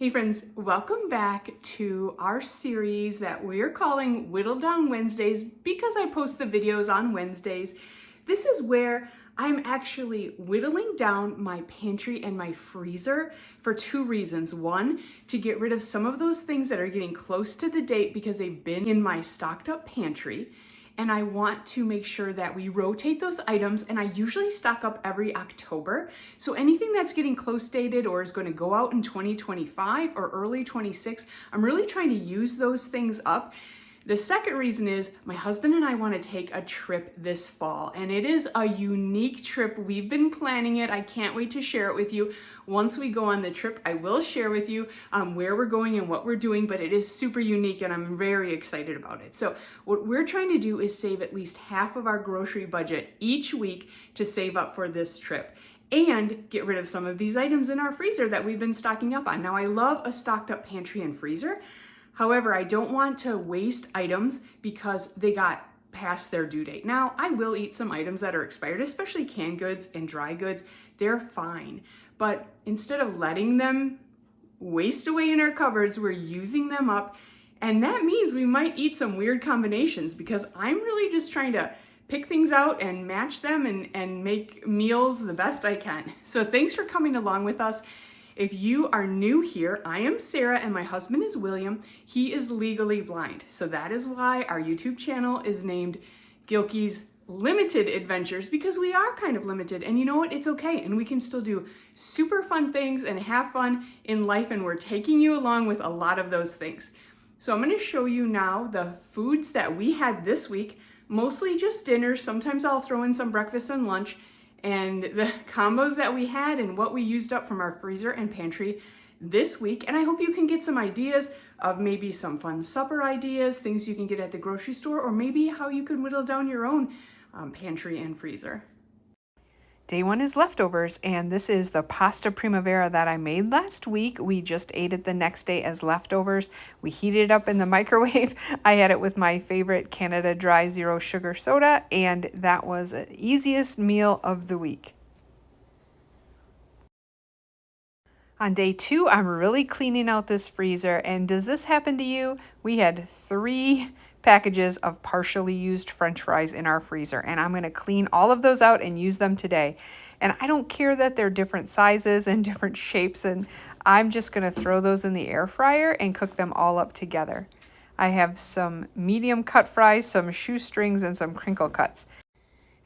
Hey friends, welcome back to our series that we're calling Whittle Down Wednesdays because I post the videos on Wednesdays. This is where I'm actually whittling down my pantry and my freezer for two reasons. One, to get rid of some of those things that are getting close to the date because they've been in my stocked up pantry. And I want to make sure that we rotate those items, and I usually stock up every October. So anything that's getting close dated or is going to go out in 2025 or early 26, I'm really trying to use those things up. The second reason is my husband and I want to take a trip this fall, and it is a unique trip. We've been planning it. I can't wait to share it with you. Once we go on the trip, I will share with you where we're going and what we're doing, but it is super unique and I'm very excited about it. So what we're trying to do is save at least half of our grocery budget each week to save up for this trip and get rid of some of these items in our freezer that we've been stocking up on. Now, I love a stocked up pantry and freezer. However, I don't want to waste items because they got past their due date. Now, I will eat some items that are expired, especially canned goods and dry goods. They're fine. But instead of letting them waste away in our cupboards, we're using them up. And that means we might eat some weird combinations because I'm really just trying to pick things out and match them and make meals the best I can. So thanks for coming along with us. If you are new here, I am Sarah and my husband is William. He is legally blind. So that is why our YouTube channel is named Gilkey's Limited Adventures, because we are kind of limited, and you know what? It's okay. And we can still do super fun things and have fun in life, and we're taking you along with a lot of those things. So I'm going to show you now the foods that we had this week, mostly just dinners. Sometimes I'll throw in some breakfast and lunch, and the combos that we had and what we used up from our freezer and pantry this week. And I hope you can get some ideas of maybe some fun supper ideas, things you can get at the grocery store, or maybe how you can whittle down your own pantry and freezer. Day one is leftovers, and this is the pasta primavera that I made last week. We just ate it the next day as leftovers. We heated it up in the microwave. I had it with my favorite Canada Dry Zero Sugar soda, and that was the easiest meal of the week. On day two, I'm really cleaning out this freezer, and does this happen to you? We had 3 packages of partially used French fries in our freezer, and I'm going to clean all of those out and use them today. And I don't care that they're different sizes and different shapes, and I'm just going to throw those in the air fryer and cook them all up together. I have some medium cut fries, some shoestrings, and some crinkle cuts.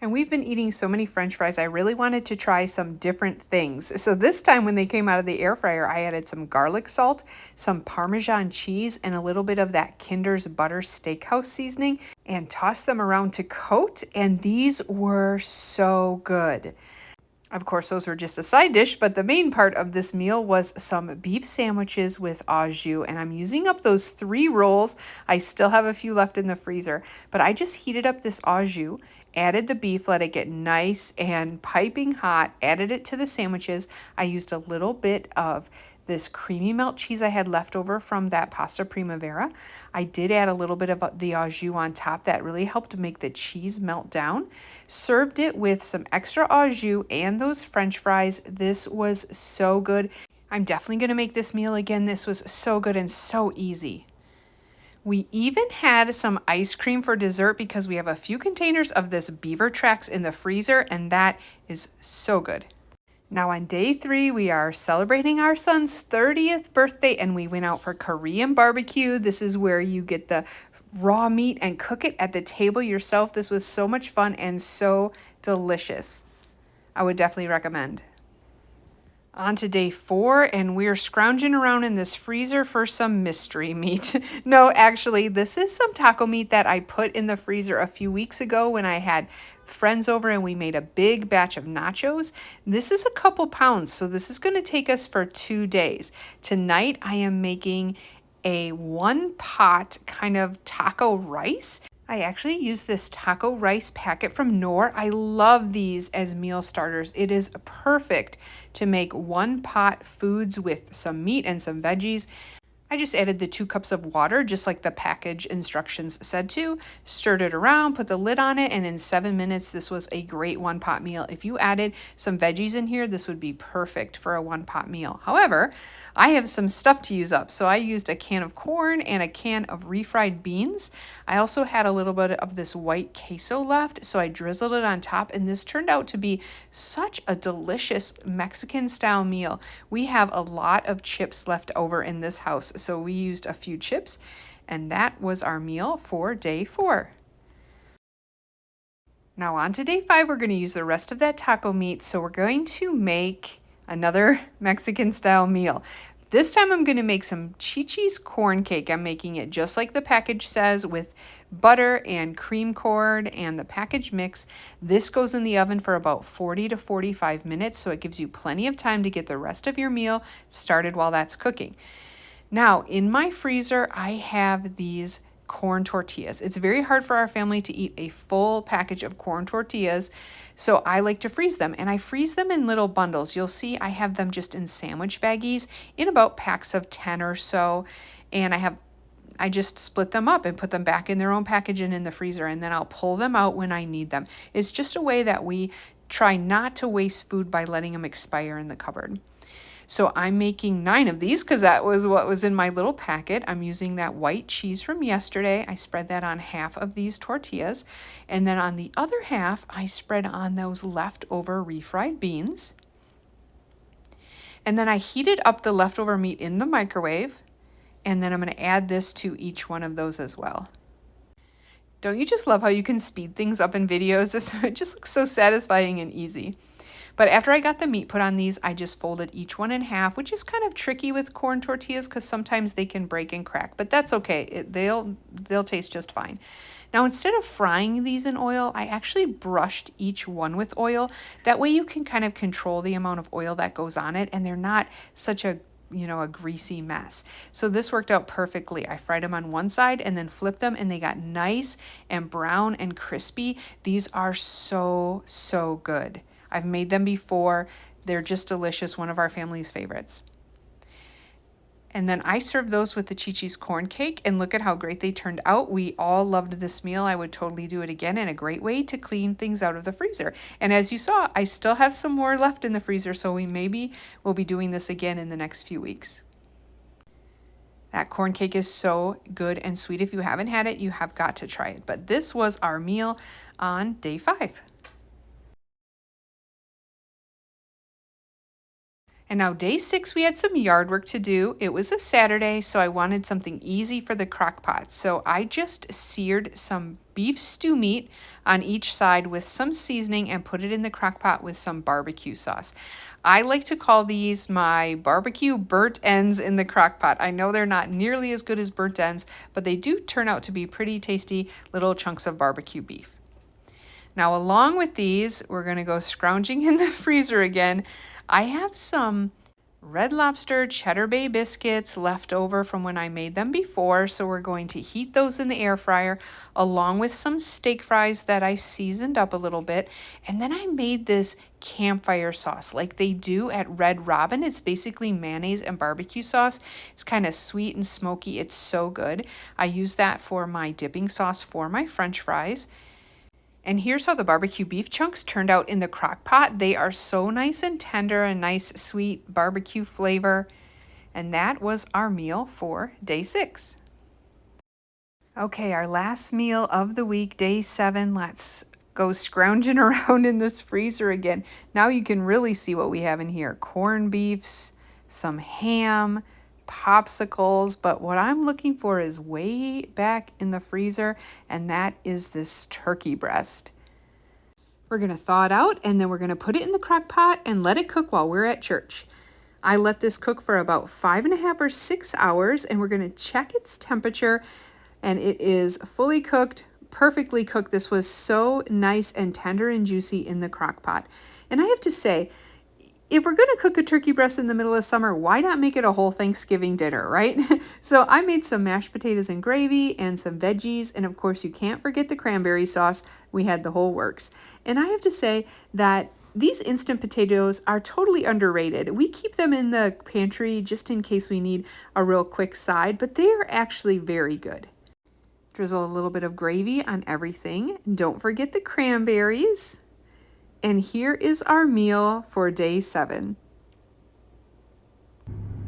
And we've been eating so many French fries, I really wanted to try some different things. So this time when they came out of the air fryer, I added some garlic salt, some Parmesan cheese, and a little bit of that Kinder's Butter Steakhouse seasoning, and tossed them around to coat, and these were so good. Of course, those were just a side dish, but the main part of this meal was some beef sandwiches with au jus, and I'm using up those 3 rolls. I still have a few left in the freezer, but I just heated up this au jus, added the beef, let it get nice and piping hot, added it to the sandwiches. I used a little bit of this creamy melt cheese I had left over from that pasta primavera. I did add a little bit of the au jus on top. That really helped make the cheese melt down. Served it with some extra au jus and those French fries. This was so good. I'm definitely going to make this meal again. This was so good and so easy. We even had some ice cream for dessert because we have a few containers of this beaver tracks in the freezer, and that is so good. Now on day 3, we are celebrating our son's 30th birthday, and we went out for Korean barbecue. This is where you get the raw meat and cook it at the table yourself. This was so much fun and so delicious. I would definitely recommend. On to day 4, and we're scrounging around in this freezer for some mystery meat. No, actually, this is some taco meat that I put in the freezer a few weeks ago when I had friends over and we made a big batch of nachos. This is a couple pounds, so this is going to take us for 2 days. Tonight, I am making a 1-pot kind of taco rice. I actually use this taco rice packet from Knorr. I love these as meal starters. It is perfect to make 1-pot foods with some meat and some veggies. I just added the 2 cups of water, just like the package instructions said to, stirred it around, put the lid on it, and in 7 minutes, this was a great one-pot meal. If you added some veggies in here, this would be perfect for a one-pot meal. However, I have some stuff to use up, so I used a can of corn and a can of refried beans. I also had a little bit of this white queso left, so I drizzled it on top, and this turned out to be such a delicious Mexican-style meal. We have a lot of chips left over in this house, so we used a few chips, and that was our meal for day 4. Now on to day 5, we're going to use the rest of that taco meat, so we're going to make another Mexican style meal. This time I'm going to make some Chi-Chi's corn cake. I'm making it just like the package says, with butter and cream corn and the package mix. This goes in the oven for about 40 to 45 minutes, so it gives you plenty of time to get the rest of your meal started while that's cooking. Now, in my freezer, I have these corn tortillas. It's very hard for our family to eat a full package of corn tortillas, so I like to freeze them, and I freeze them in little bundles. You'll see I have them just in sandwich baggies in about packs of 10 or so, and I just split them up and put them back in their own packaging in the freezer, and then I'll pull them out when I need them. It's just a way that we try not to waste food by letting them expire in the cupboard. So I'm making 9 of these because that was what was in my little packet. I'm using that white cheese from yesterday. I spread that on half of these tortillas. And then on the other half, I spread on those leftover refried beans. And then I heated up the leftover meat in the microwave. And then I'm going to add this to each one of those as well. Don't you just love how you can speed things up in videos? It just looks so satisfying and easy. But after I got the meat put on these, I just folded each one in half, which is kind of tricky with corn tortillas because sometimes they can break and crack, but that's okay. They'll taste just fine. Now, instead of frying these in oil, I actually brushed each one with oil. That way you can kind of control the amount of oil that goes on it, and they're not such a greasy mess. So this worked out perfectly. I fried them on one side and then flipped them, and they got nice and brown and crispy. These are so, so good. I've made them before. They're just delicious, one of our family's favorites. And then I served those with the Chi-Chi's corn cake, and look at how great they turned out. We all loved this meal. I would totally do it again, and a great way to clean things out of the freezer. And as you saw, I still have some more left in the freezer, so we'll be doing this again in the next few weeks. That corn cake is so good and sweet. If you haven't had it, you have got to try it. But this was our meal on day 5. And now day 6, we had some yard work to do. It was a Saturday, so I wanted something easy for the crock pot. So I just seared some beef stew meat on each side with some seasoning and put it in the crock pot with some barbecue sauce. I like to call these my BBQ Burnt Ends in the crock pot. I know they're not nearly as good as burnt ends, but they do turn out to be pretty tasty little chunks of barbecue beef. Now, along with these, we're going to go scrounging in the freezer again. I have some Red Lobster Cheddar Bay biscuits left over from when I made them before, so we're going to heat those in the air fryer along with some steak fries that I seasoned up a little bit. And then I made this campfire sauce like they do at Red Robin. It's basically mayonnaise and barbecue sauce. It's kind of sweet and smoky. It's so good. I use that for my dipping sauce for my French fries. And here's how the barbecue beef chunks turned out in the crock pot. They are so nice and tender, a nice sweet barbecue flavor. And that was our meal for day 6. Okay, our last meal of the week, day 7. Let's go scrounging around in this freezer again. Now you can really see what we have in here. Corned beefs, some ham, popsicles, but what I'm looking for is way back in the freezer, and that is this turkey breast. We're going to thaw it out, and then we're going to put it in the crock pot and let it cook while we're at church. I let this cook for about 5.5 or 6 hours, and we're going to check its temperature, and it is fully cooked, perfectly cooked. This was so nice and tender and juicy in the crock pot. And I have to say, if we're going to cook a turkey breast in the middle of summer, why not make it a whole Thanksgiving dinner, right? So I made some mashed potatoes and gravy and some veggies. And of course, you can't forget the cranberry sauce. We had the whole works. And I have to say that These instant potatoes are totally underrated. We keep them in the pantry just in case we need a real quick side, but they are actually very good. Drizzle a little bit of gravy on everything. Don't forget the cranberries. And here is our meal for day 7.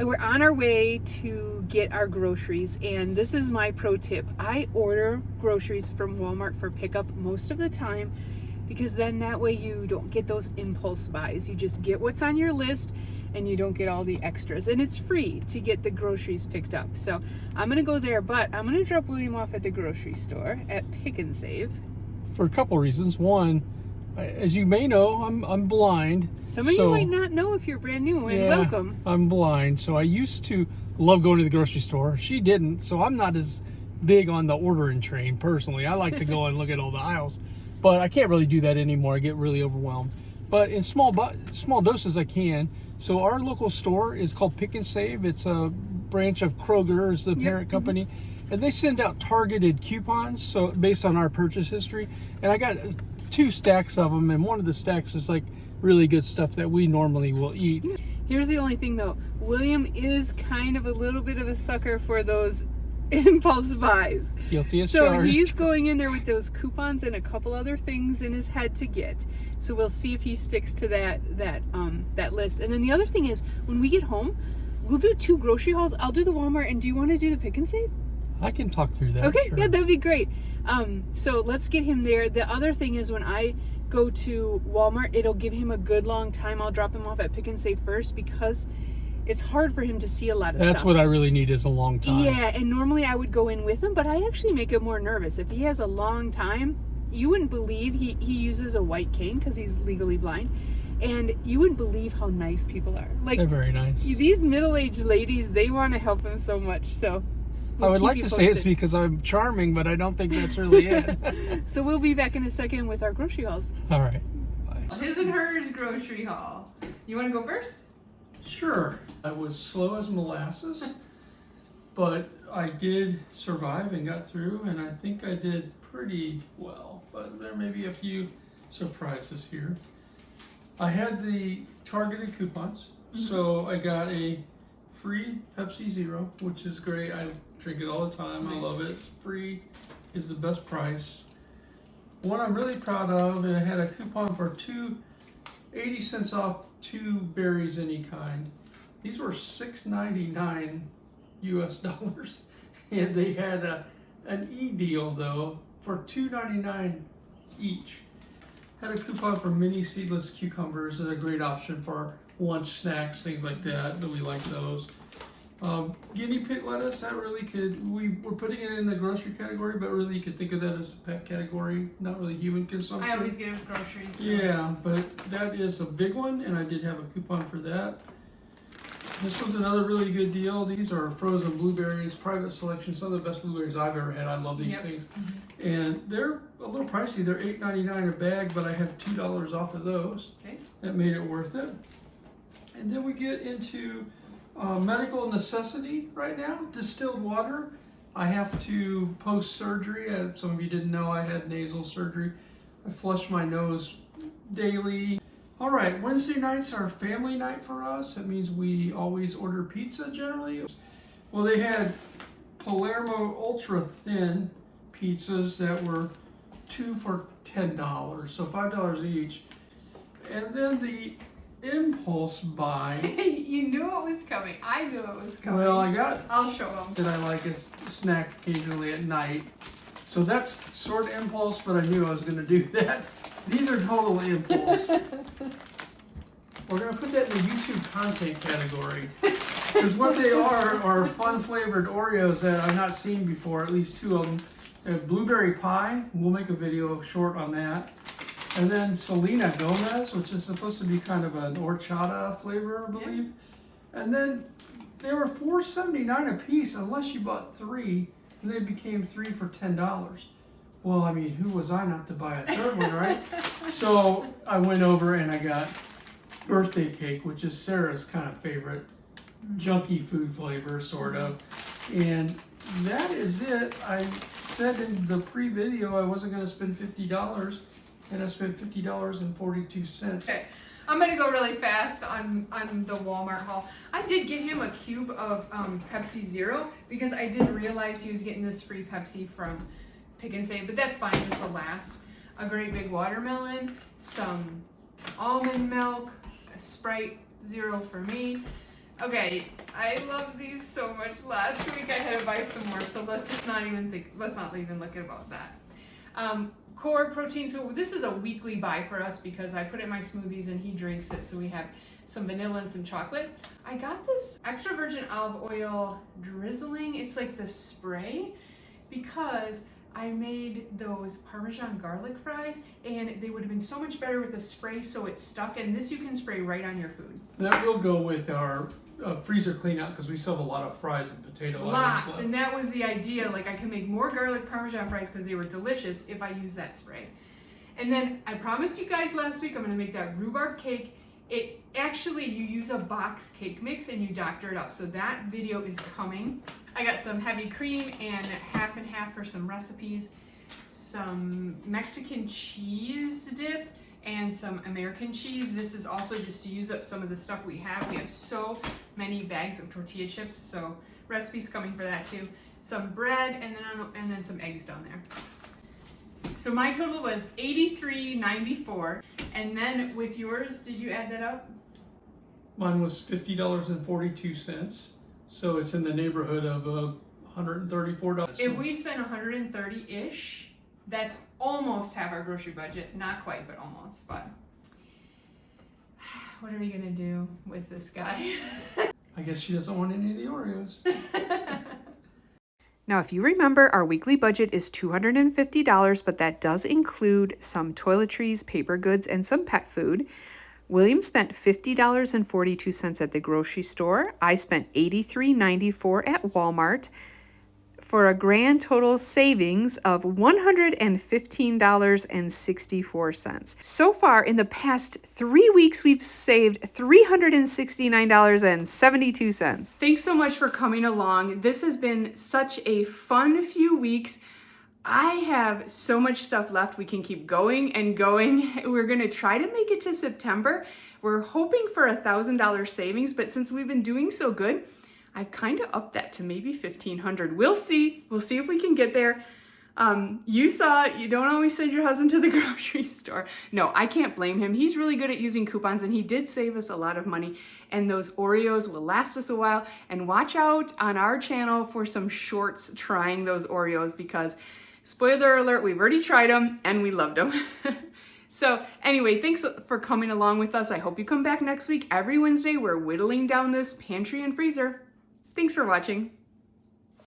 We're on our way to get our groceries, and this is my pro tip. I order groceries from Walmart for pickup most of the time, because then that way you don't get those impulse buys. You just get what's on your list and you don't get all the extras, and it's free to get the groceries picked up. So I'm gonna go there, but I'm gonna drop William off at the grocery store at Pick and Save for a couple reasons. One, as you may know, I'm blind. Some of you might not know if you're brand new, and welcome. I'm blind, so I used to love going to the grocery store. She didn't, so I'm not as big on the ordering train personally. I like to go and look at all the aisles, but I can't really do that anymore. I get really overwhelmed. But in small doses I can. So our local store is called Pick and Save. It's a branch of Kroger, is the parent company. And they send out targeted coupons, so based on our purchase history. And I got 2 stacks of them, and one of the stacks is like really good stuff that we normally will eat. Here's the only thing though, William is kind of a little bit of a sucker for those impulse buys. Guilty as so charged. He's going in there with those coupons and a couple other things in his head to get. So we'll see if he sticks to that list. And then the other thing is, when we get home, we'll do 2 grocery hauls. I'll do the Walmart, and do you want to do the Pick and Save? I can talk through that. Okay, sure. Yeah, that would be great. So let's get him there. The other thing is, when I go to Walmart, it'll give him a good long time. I'll drop him off at Pick and Save first, because it's hard for him to see a lot of stuff. That's what I really need, is a long time. Yeah, and normally I would go in with him, but I actually make him more nervous. If he has a long time, you wouldn't believe, he uses a white cane because he's legally blind, and you wouldn't believe how nice people are. Like, they're very nice. These middle-aged ladies, they want to help him so much, so I would like to say it's because I'm charming, but I don't think that's really it. So we'll be back in a second with our grocery hauls. All right. Bye. His and hers grocery haul. You want to go first? Sure. I was slow as molasses, but I did survive and got through, and I think I did pretty well. But there may be a few surprises here. I had the targeted coupons, so I got a free Pepsi Zero, which is great. I drink it all the time. I love it. It's free, is the best price. One I'm really proud of, and I had a coupon for 80 cents off 2 berries any kind. These were $6.99 US dollars, and they had an e-deal though for $2.99 each. Had a coupon for mini seedless cucumbers, is a great option for lunch snacks, things like that. We like those. Guinea pig lettuce, that really we're putting it in the grocery category, but really you could think of that as a pet category, not really human consumption. I always get it with groceries. So. Yeah, but that is a big one, and I did have a coupon for that. This was another really good deal. These are frozen blueberries, private selection, some of the best blueberries I've ever had. I love these things. And they're a little pricey. They're $8.99 a bag, but I had $2 off of those. Okay. That made it worth it. And then we get into medical necessity right now, distilled water. I have to post-surgery. Some of you didn't know I had nasal surgery. I flush my nose daily. All right, Wednesday nights are family night for us. That means we always order pizza generally. Well, they had Palermo ultra thin pizzas that were 2 for $10, so $5 each. And then the impulse buy. You knew it was coming. I knew it was coming. Well, I'll show them. that I like a snack occasionally at night. So that's sort of impulse, but I knew I was going to do that. These are totally impulse. We're going to put that in the YouTube content category. Because what they are fun flavored Oreos that I've not seen before, at least 2 of them. They have blueberry pie. We'll make a video short on that. And then Selena Gomez, which is supposed to be kind of an horchata flavor, I believe. Yeah. And then they were $4.79 a piece unless you bought 3, and they became 3 for $10. Well, I mean, who was I not to buy a 3rd one, right? So I went over and I got birthday cake, which is Sarah's kind of favorite junky food flavor, sort of. And that is it. I said in the pre-video I wasn't going to spend $50. And I spent $50.42. Okay, I'm gonna go really fast on the Walmart haul. I did get him a cube of Pepsi Zero because I didn't realize he was getting this free Pepsi from Pick and Save, but that's fine, this will last. A great big watermelon, some almond milk, a Sprite Zero for me. Okay, I love these so much. Last week I had to buy some more, so let's not even look about that. Core protein, so this is a weekly buy for us because I put it in my smoothies and he drinks it, so we have some vanilla and some chocolate. I got this extra virgin olive oil drizzling, it's like the spray, because I made those Parmesan garlic fries and they would have been so much better with the spray so it stuck, and this you can spray right on your food. That will go with our freezer clean out because we still have a lot of fries and potato items Lots, left. and that was the idea. Like I can make more garlic Parmesan fries because they were delicious if I use that spray. And then I promised you guys last week I'm gonna make that rhubarb cake. It actually, you use a box cake mix and you doctor it up. So that video is coming. I got some heavy cream and half and half for some recipes, some Mexican cheese dip, and some American cheese. This is also just to use up some of the stuff we have. We have so many bags of tortilla chips, so recipes coming for that too. Some bread and then some eggs down there. So my total was $83.94, and then with yours, did you add that up? Mine was $50.42, so it's in the neighborhood of $134. If we spend $130-ish, that's almost half our grocery budget. Not quite, but almost. But what are we gonna do with this guy? I guess she doesn't want any of the Oreos. Now, if you remember, our weekly budget is $250, but that does include some toiletries, paper goods, and some pet food. William spent $50.42 at the grocery store. I spent $83.94 at Walmart, for a grand total savings of $115.64. So far, in the past 3 weeks, we've saved $369.72. Thanks so much for coming along. This has been such a fun few weeks. I have so much stuff left. We can keep going and going. We're gonna try to make it to September. We're hoping for $1,000 savings, but since we've been doing so good, I've kind of upped that to maybe $1,500. We'll see. We'll see if we can get there. You saw, you don't always send your husband to the grocery store. No, I can't blame him. He's really good at using coupons, and he did save us a lot of money. And those Oreos will last us a while. And watch out on our channel for some shorts trying those Oreos because, spoiler alert, we've already tried them and we loved them. So anyway, thanks for coming along with us. I hope you come back next week. Every Wednesday, we're whittling down this pantry and freezer. Thanks for watching.